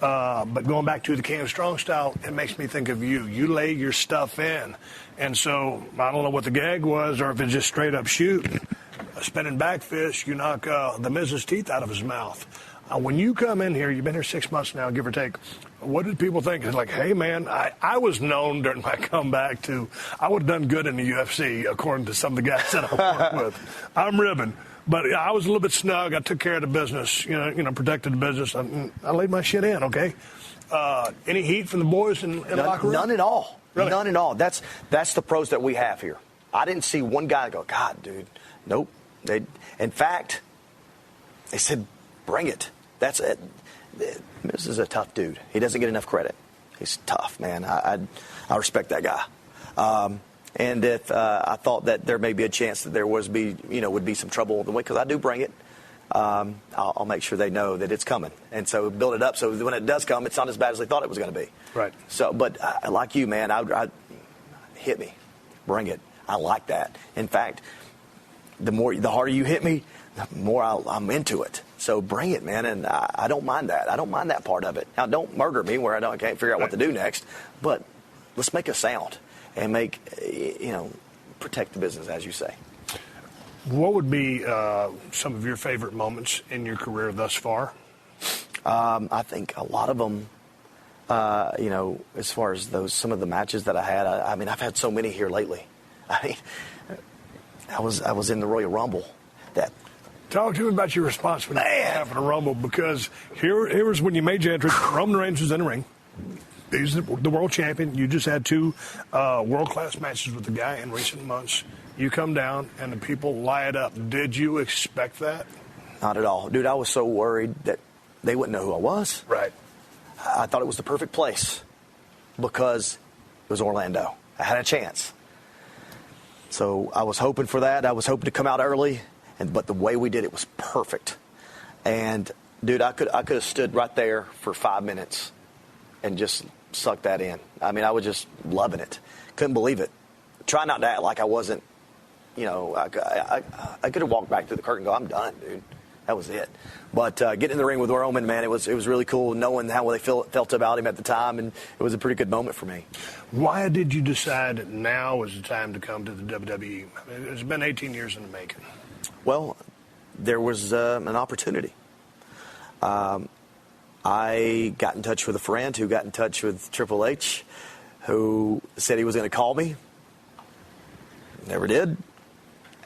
But going back to the king of strong style, it makes me think of you. You lay your stuff in. And so I don't know what the gag was or if it's just straight up shoot. A spinning back fist, you knock the Miz's teeth out of his mouth. When you come in here, you've been here 6 months now, give or take. What did people think? It's like, hey, man, I was known during my comeback I would have done good in the UFC, according to some of the guys that I work with. I'm ribbing. But I was a little bit snug. I took care of the business, protected the business. I laid my shit in, okay? Any heat from the boys in the locker room? None at all. Really? None at all. That's the pros that we have here. I didn't see one guy go, God, dude, nope. In fact, they said, bring it. That's it. This is a tough dude. He doesn't get enough credit. He's tough, man. I respect that guy. And if I thought that there may be a chance that there would be some trouble on the way, because I do bring it, I'll make sure they know that it's coming. And so build it up so when it does come, it's not as bad as they thought it was going to be. Right. So, but like you, man, I hit me, bring it. I like that. In fact, the harder you hit me, the more I'm into it. So bring it, man, and I don't mind that. I don't mind that part of it. Now, don't murder me where I can't figure out what to do next, but let's make a sound and protect the business, as you say. What would be some of your favorite moments in your career thus far? I think a lot of them, as far as some of the matches that I had, I've had so many here lately. I was in the Royal Rumble. Talk to me about your response when you happened to Rumble, because here was when you made your entrance. Roman Reigns was in the ring. He's the world champion. You just had 2 world-class matches with the guy in recent months. You come down, and the people light up. Did you expect that? Not at all. Dude, I was so worried that they wouldn't know who I was. Right. I thought it was the perfect place because it was Orlando. I had a chance. So I was hoping for that. I was hoping to come out early. But the way we did it was perfect. And, dude, I could have stood right there for 5 minutes and just sucked that in. I was just loving it. Couldn't believe it. Try not to act like I wasn't, I could have walked back to the curtain and go, I'm done, dude. That was it. But getting in the ring with Roman, man, it was really cool knowing how they felt about him at the time, and it was a pretty good moment for me. Why did you decide that now is the time to come to the WWE? It's been 18 years in the making. Well, there was an opportunity. I got in touch with a friend who got in touch with Triple H, who said he was going to call me. Never did.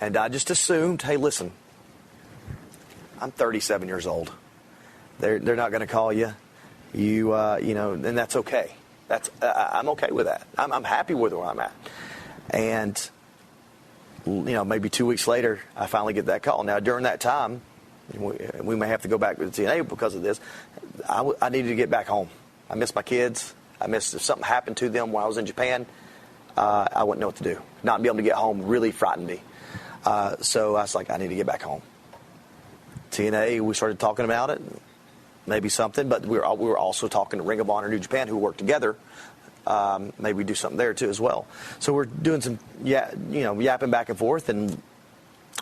And I just assumed, hey, listen, I'm 37 years old. They're not going to call you. And that's okay. I'm okay with that. I'm happy with where I'm at. And maybe 2 weeks later, I finally get that call. Now, during that time, we may have to go back to the TNA because of this. I needed to get back home. I missed my kids. If something happened to them while I was in Japan, I wouldn't know what to do. Not be able to get home really frightened me. So I was like, I need to get back home. TNA, we started talking about it, maybe something, but we were also talking to Ring of Honor New Japan, who worked together, maybe we do something there too as well. So we're doing some, yapping back and forth, and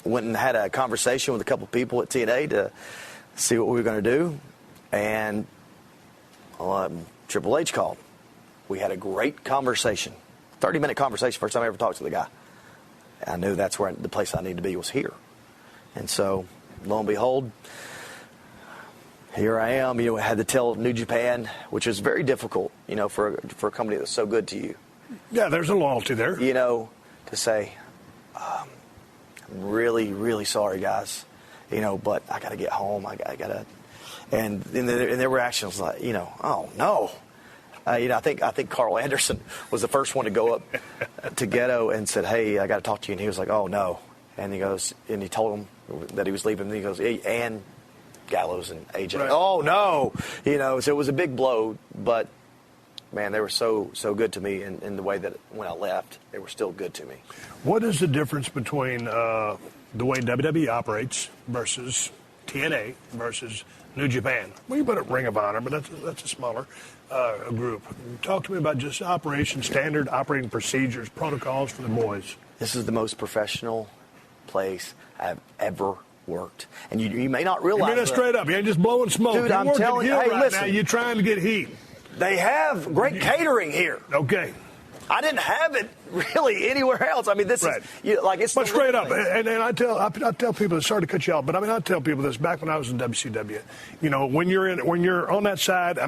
went and had a conversation with a couple people at TNA to see what we were going to do. And Triple H called. We had a great conversation, 30-minute conversation. First time I ever talked to the guy. I knew that's where the place I needed to be was here. And so, lo and behold, here I am. I had to tell New Japan, which is very difficult, for a company that's so good to you. Yeah, there's a loyalty there. To say, I'm really, really sorry, guys. But I got to get home. I got to. And their reaction was like, oh no. I think Carl Anderson was the first one to go up to Ghetto and said, hey, I got to talk to you. And he was like, oh no. And he goes, and he told him that he was leaving. And he goes, hey, and Gallows and AJ. Right. Oh no. So it was a big blow, but man, they were so good to me in the way that when I left, they were still good to me. What is the difference between the way WWE operates versus TNA versus New Japan? Well, you put it Ring of Honor, but that's a smaller group. Talk to me about just standard operating procedures, protocols for the boys. This is the most professional place I've ever worked. And you may not realize that. Straight up. You ain't just blowing smoke. Dude, I'm telling you, listen. Now, you're trying to get heat. They have great catering here. Okay. I didn't have it really anywhere else. I mean, this right. is it's. But straight up, and I tell people. Sorry to cut you off, but I tell people this. Back when I was in WCW, when you're on that side,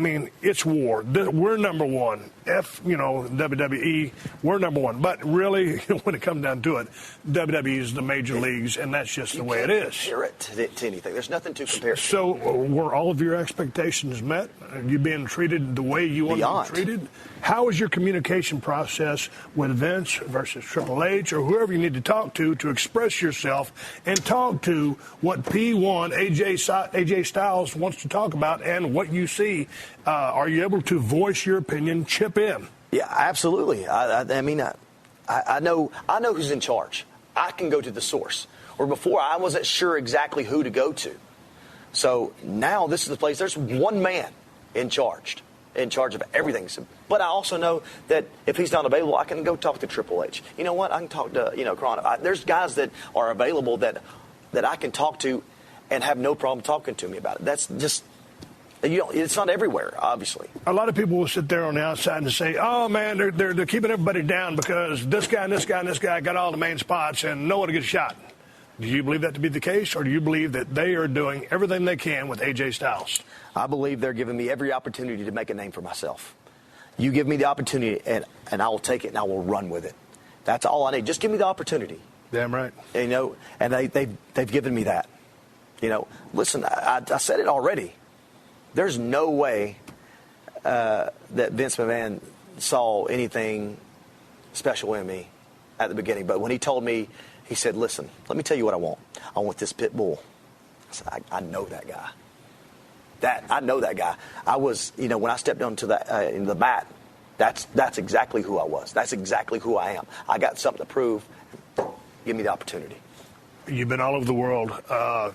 it's war. We're number one. WWE, we're number one. But really, when it comes down to it, WWE is the major leagues, and that's just the way it is. Compare it to anything. There's nothing to compare. So, were all of your expectations met? Are you being treated the way you want to be treated? How is your communication process with Vince versus Triple H or whoever you need to talk to express yourself and talk to what P1 AJ Styles wants to talk about and what you see? Are you able to voice your opinion, chip in? Yeah, absolutely. I know who's in charge. I can go to the source. Or before, I wasn't sure exactly who to go to. So now this is the place. There's one man in charge of everything. But I also know that if he's not available, I can go talk to Triple H. You know what? I can talk to, Chrono. There's guys that are available that I can talk to and have no problem talking to me about it. That's just, it's not everywhere, obviously. A lot of people will sit there on the outside and say, oh, man, they're keeping everybody down because this guy and this guy and this guy got all the main spots and no one to get a shot. Do you believe that to be the case, or do you believe that they are doing everything they can with AJ Styles? I believe they're giving me every opportunity to make a name for myself. You give me the opportunity, and I will take it, and I will run with it. That's all I need. Just give me the opportunity. Damn right. And they've given me that. Listen, I said it already. There's no way that Vince McMahon saw anything special in me at the beginning. But when he told me, he said, listen, let me tell you what I want. I want this pit bull. I said, I know that guy. I know that guy. I was, when I stepped onto the mat, that's exactly who I was. That's exactly who I am. I got something to prove. Give me the opportunity. You've been all over the world.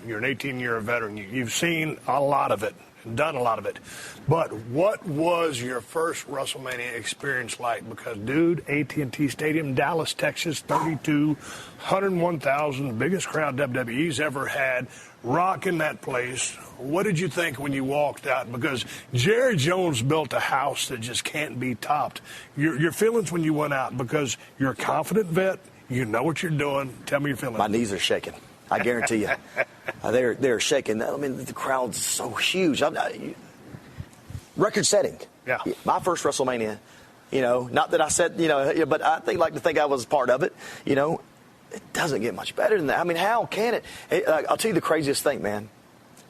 You're an 18-year veteran. You've seen a lot of it, done a lot of it. But what was your first WrestleMania experience like? Because, dude, AT&T Stadium, Dallas, Texas, 101,000, biggest crowd WWE's ever had, rocking that place. What did you think when you walked out? Because Jerry Jones built a house that just can't be topped. Your feelings when you went out, because you're a confident vet, you know what you're doing. Tell me your feelings. My knees are shaking. I guarantee you. They're shaking. The crowd's so huge. Record setting. Yeah. My first WrestleMania, not that I said, but I like to think I was part of it. It doesn't get much better than that. How can it? I'll tell you the craziest thing, man.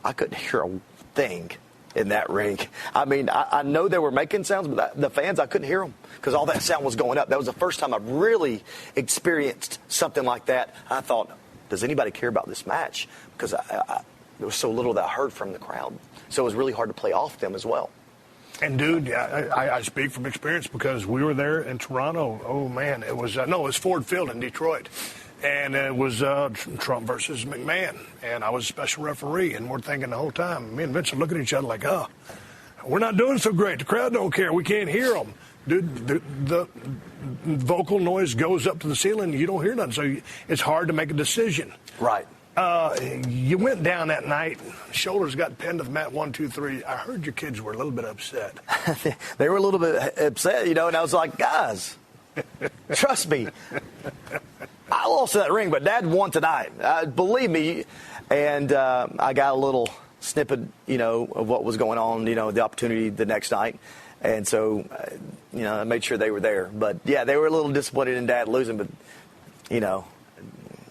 I couldn't hear a thing in that ring. I know they were making sounds, but the fans, I couldn't hear them because all that sound was going up. That was the first time I really experienced something like that. I thought, does anybody care about this match? Because there was so little that I heard from the crowd. So it was really hard to play off them as well. And, dude, I speak from experience because we were there in Toronto. Oh, man, it was Ford Field in Detroit. And it was Trump versus McMahon. And I was a special referee. And we're thinking the whole time, me and Vince are looking at each other like, we're not doing so great. The crowd don't care. We can't hear them. Dude, the vocal noise goes up to the ceiling. You don't hear nothing, so it's hard to make a decision. Right. You went down that night. Shoulders got pinned to the mat, 1, 2, 3. I heard your kids were a little bit upset. They were a little bit upset, and I was like, guys, trust me. I lost that ring, but Dad won tonight. Believe me. And I got a little snippet, of what was going on, the opportunity the next night. And so, I made sure they were there. But, yeah, they were a little disappointed in Dad losing, but,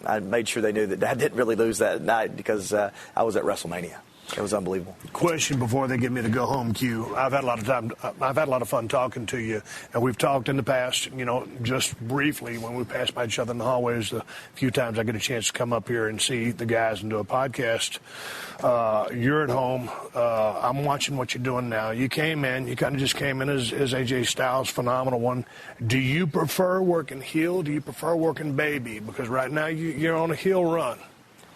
I made sure they knew that Dad didn't really lose that night because I was at Wrestlemania. It was unbelievable. Question before they get me to go home cue. I've had a lot of fun talking to you, and we've talked in the past, just briefly when we pass by each other in the hallways. A few times I get a chance to come up here and see the guys and do a podcast. You're at home. I'm watching what you're doing now. You kind of just came in as AJ Styles, phenomenal one. Do you prefer working heel? Do you prefer working baby? Because right now you're on a heel run.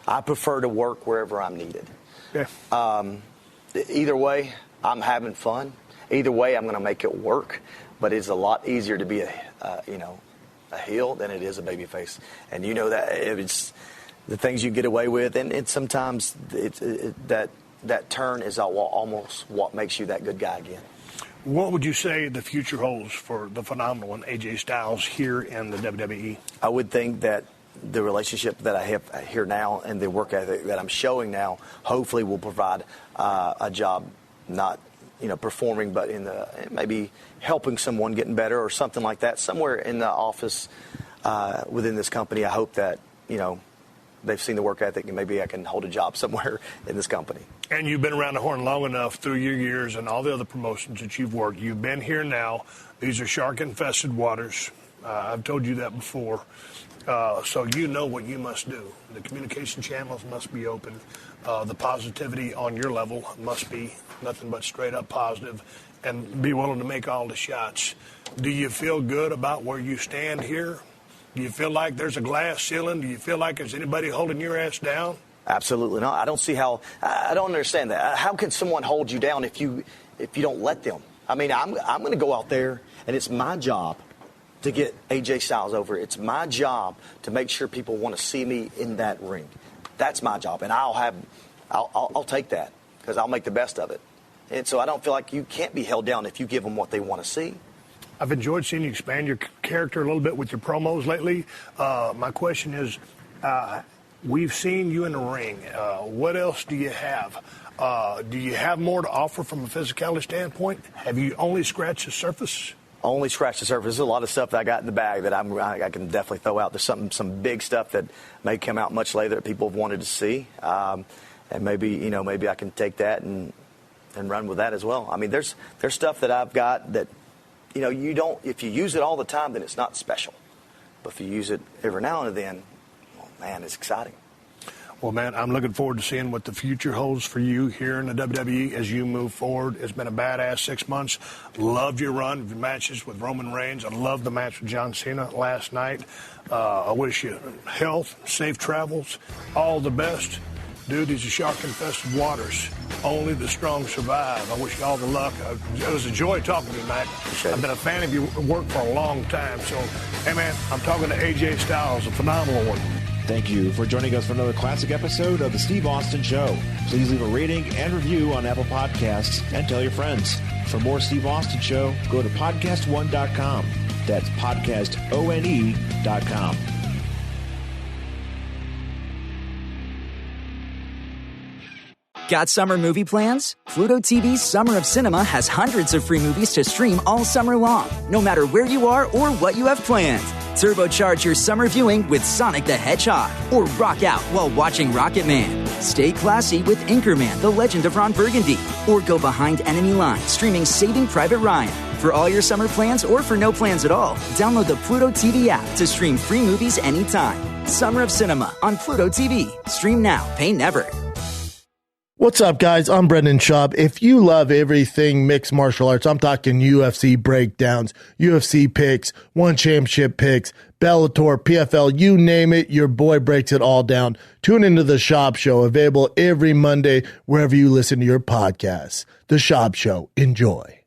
I prefer to work wherever I'm needed. Yeah. Either way, I'm having fun. Either way, I'm going to make it work. But it's a lot easier to be a heel than it is a baby face. And you know that it's the things you get away with, and sometimes that turn is almost what makes you that good guy again. What would you say the future holds for the phenomenal one, AJ Styles, here in the WWE? I would think that the relationship that I have here now and the work ethic that I'm showing now hopefully will provide a job, not performing, but in maybe helping someone getting better or something like that somewhere in the office within this company. I hope that they've seen the work ethic and maybe I can hold a job somewhere in this company. And you've been around the horn long enough through your years and all the other promotions that you've worked. You've been here now. These are shark-infested waters. I've told you that before. So you know what you must do. The communication channels must be open. The positivity on your level must be nothing but straight up positive, and be willing to make all the shots. Do you feel good about where you stand here? Do you feel like there's a glass ceiling? Do you feel like there's anybody holding your ass down? Absolutely not. I don't see how. I don't understand that. How can someone hold you down if you don't let them? I mean, I'm going to go out there, and it's my job to get AJ Styles over. It's my job to make sure people want to see me in that ring. That's my job, and I'll take that because I'll make the best of it. And so I don't feel like you can't be held down if you give them what they want to see. I've enjoyed seeing you expand your character a little bit with your promos lately. My question is, we've seen you in the ring. What else do you have? Do you have more to offer from a physicality standpoint? Have you only scratched the surface? Only scratch the surface. There's a lot of stuff that I got in the bag that I can definitely throw out. There's some big stuff that may come out much later that people have wanted to see, and maybe I can take that and run with that as well. I mean, there's stuff that I've got that you don't. If you use it all the time, then it's not special. But if you use it every now and then, well, man, it's exciting. Well, man, I'm looking forward to seeing what the future holds for you here in the WWE as you move forward. It's been a badass 6 months. Loved your run of your matches with Roman Reigns. I loved the match with John Cena last night. I wish you health, safe travels, all the best. Dude, these are shark-infested waters. Only the strong survive. I wish you all the luck. It was a joy talking to you tonight. I've been a fan of your work for a long time. So, hey, man, I'm talking to AJ Styles, a phenomenal one. Thank you for joining us for another classic episode of The Steve Austin Show. Please leave a rating and review on Apple Podcasts and tell your friends. For more Steve Austin Show, go to PodcastOne.com. That's PodcastOne.com. Got summer movie plans? Pluto TV's Summer of Cinema has hundreds of free movies to stream all summer long, no matter where you are or what you have planned. Turbocharge your summer viewing with Sonic the Hedgehog, or rock out while watching Rocket Man. Stay classy with Anchorman, The Legend of Ron Burgundy, or go behind enemy lines streaming Saving Private Ryan. For all your summer plans or for no plans at all, download the Pluto TV app to stream free movies anytime. Summer of Cinema on Pluto TV. Stream now, pay never. What's up, guys? I'm Brendan Schaub. If you love everything mixed martial arts, I'm talking UFC breakdowns, UFC picks, one championship picks, Bellator, PFL, you name it, your boy breaks it all down. Tune into The Schaub Show, available every Monday wherever you listen to your podcasts. The Schaub Show. Enjoy.